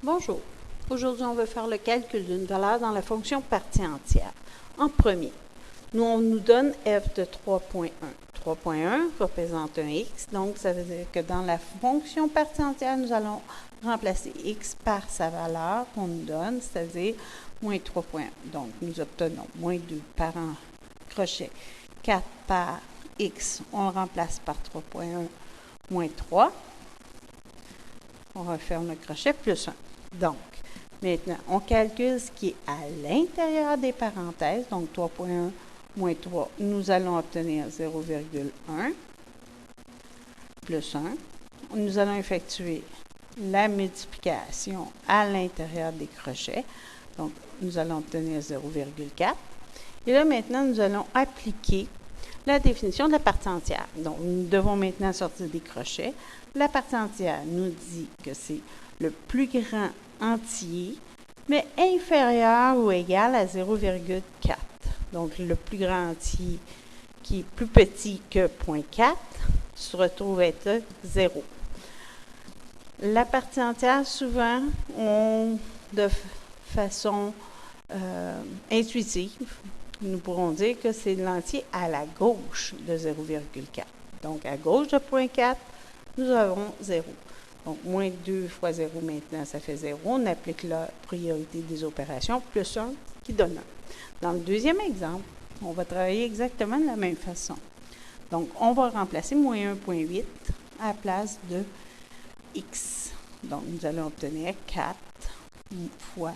Bonjour. Aujourd'hui, on va faire le calcul d'une valeur dans la fonction partie entière. En premier, on nous donne f de 3.1. 3.1 représente un x, donc ça veut dire que dans la fonction partie entière, nous allons remplacer x par sa valeur qu'on nous donne, c'est-à-dire moins 3.1. Donc, nous obtenons moins 2 par un crochet 4 par x, on le remplace par 3.1 moins 3. On referme le crochet plus 1. Donc, maintenant, on calcule ce qui est à l'intérieur des parenthèses. Donc, 3.1 moins 3, nous allons obtenir 0,1 plus 1. Nous allons effectuer la multiplication à l'intérieur des crochets. Donc, nous allons obtenir 0,4. Et là, maintenant, nous allons appliquer la définition de la partie entière. Donc, nous devons maintenant sortir des crochets. La partie entière nous dit que c'est le plus grand entier, mais inférieur ou égal à 0,4. Donc, le plus grand entier qui est plus petit que 0,4 se retrouve être 0. La partie entière, souvent, de façon intuitive, nous pourrons dire que c'est l'entier à la gauche de 0,4. Donc, à gauche de 0,4, nous avons 0. Donc, moins 2 fois 0 maintenant, ça fait 0. On applique la priorité des opérations, plus 1 qui donne 1. Dans le deuxième exemple, on va travailler exactement de la même façon. Donc, on va remplacer moins 1,8 à la place de x. Donc, nous allons obtenir 4 fois,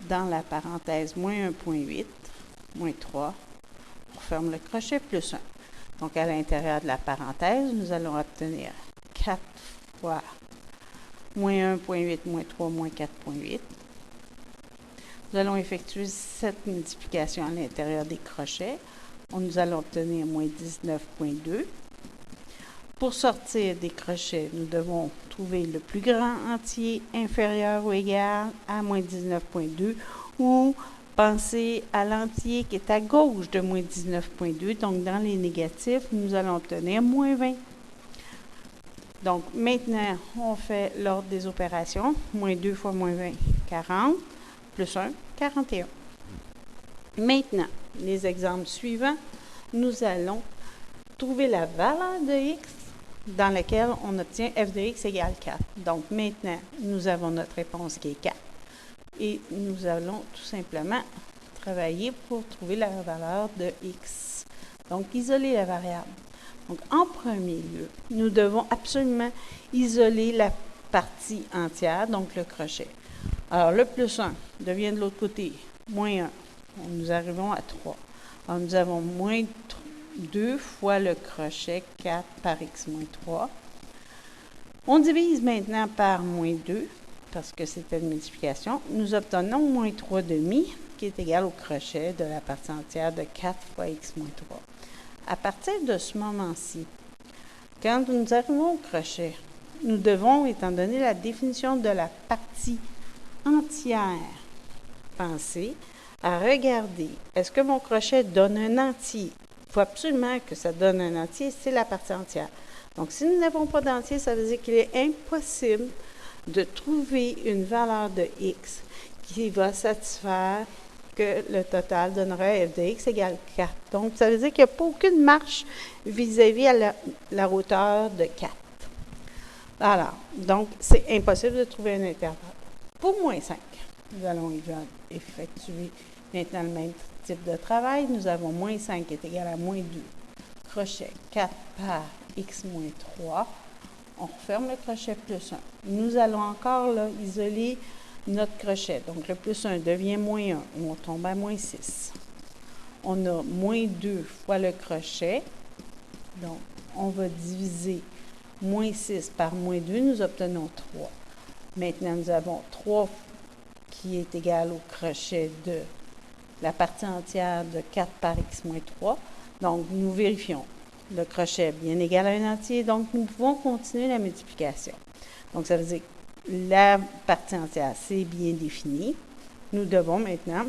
dans la parenthèse, moins 1,8, moins 3. On ferme le crochet, plus 1. Donc, à l'intérieur de la parenthèse, nous allons obtenir 4 fois moins 1,8, moins 3, moins 4,8. Nous allons effectuer cette multiplication à l'intérieur des crochets. Nous allons obtenir moins 19,2. Pour sortir des crochets, nous devons trouver le plus grand entier inférieur ou égal à moins 19,2 ou penser à l'entier qui est à gauche de moins 19,2. Donc, dans les négatifs, nous allons obtenir moins 20. Donc, maintenant, on fait l'ordre des opérations. Moins 2 fois moins 20, 40. Plus 1, 41. Maintenant, les exemples suivants, nous allons trouver la valeur de x dans laquelle on obtient f de x égale 4. Donc, maintenant, nous avons notre réponse qui est 4. Et nous allons tout simplement travailler pour trouver la valeur de x. Donc, isoler la variable. Donc, en premier lieu, nous devons absolument isoler la partie entière, donc le crochet. Alors, le plus 1 devient de l'autre côté moins 1. Nous arrivons à 3. Alors, nous avons moins 2 fois le crochet, 4 par x moins 3. On divise maintenant par moins 2, parce que c'était une multiplication. Nous obtenons moins 3,5, qui est égal au crochet de la partie entière de 4 fois x moins 3. À partir de ce moment-ci, quand nous arrivons au crochet, nous devons, étant donné la définition de la partie entière, penser à regarder, est-ce que mon crochet donne un entier? Il faut absolument que ça donne un entier, c'est la partie entière. Donc, si nous n'avons pas d'entier, ça veut dire qu'il est impossible de trouver une valeur de x qui va satisfaire que le total donnerait f de x égale 4. Donc, ça veut dire qu'il n'y a pas aucune marche vis-à-vis à la hauteur de 4. Alors, donc, c'est impossible de trouver un intervalle. Pour moins 5, nous allons effectuer maintenant le même type de travail. Nous avons moins 5 qui est égal à moins 2. Crochet 4 par x moins 3. On referme le crochet plus 1. Nous allons encore là, isoler notre crochet. Donc, le plus 1 devient moins 1. On tombe à moins 6. On a moins 2 fois le crochet. Donc, on va diviser moins 6 par moins 2. Nous obtenons 3. Maintenant, nous avons 3 qui est égal au crochet de la partie entière de 4 par x moins 3. Donc, nous vérifions. Le crochet est bien égal à un entier, donc nous pouvons continuer la multiplication. Donc, ça veut dire que la partie entière, c'est bien défini. Nous devons maintenant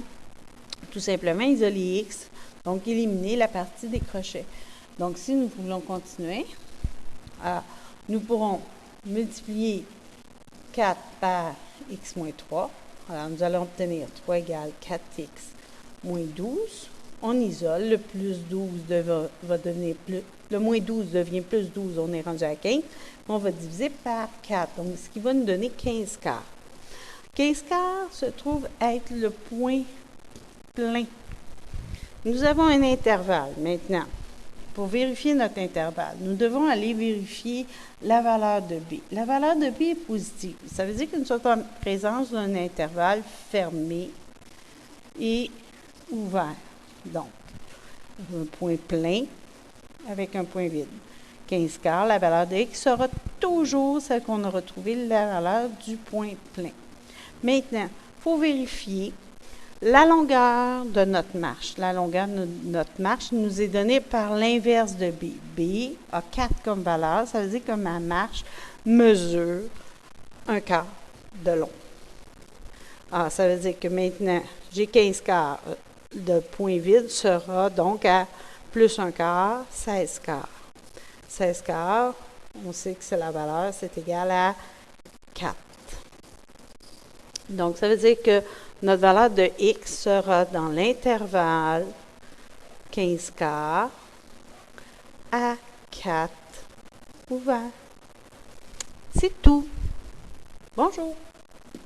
tout simplement isoler x, donc éliminer la partie des crochets. Donc, si nous voulons continuer, nous pourrons multiplier 4 par x moins 3. Alors, nous allons obtenir 3 égale 4x moins 12. On isole, le plus 12 va donner plus, le moins 12 devient plus 12, on est rendu à 15. On va diviser par 4, donc ce qui va nous donner 15 quarts. 15 quarts se trouve être le point plein. Nous avons un intervalle maintenant. Pour vérifier notre intervalle, nous devons aller vérifier la valeur de B. La valeur de B est positive. Ça veut dire que nous sommes en présence d'un intervalle fermé et ouvert. Donc, un point plein avec un point vide. 15 quarts, la valeur de x sera toujours celle qu'on a retrouvée, la valeur du point plein. Maintenant, il faut vérifier la longueur de notre marche. La longueur de notre marche nous est donnée par l'inverse de B. B a 4 comme valeur, ça veut dire que ma marche mesure un quart de long. Alors, ça veut dire que maintenant, j'ai 15 quarts. Le point vide sera donc à plus un quart, 16 quarts. 16 quarts, on sait que c'est la valeur, c'est égal à 4. Donc, ça veut dire que notre valeur de x sera dans l'intervalle 15 quarts à 4 ouvert. C'est tout. Bonjour.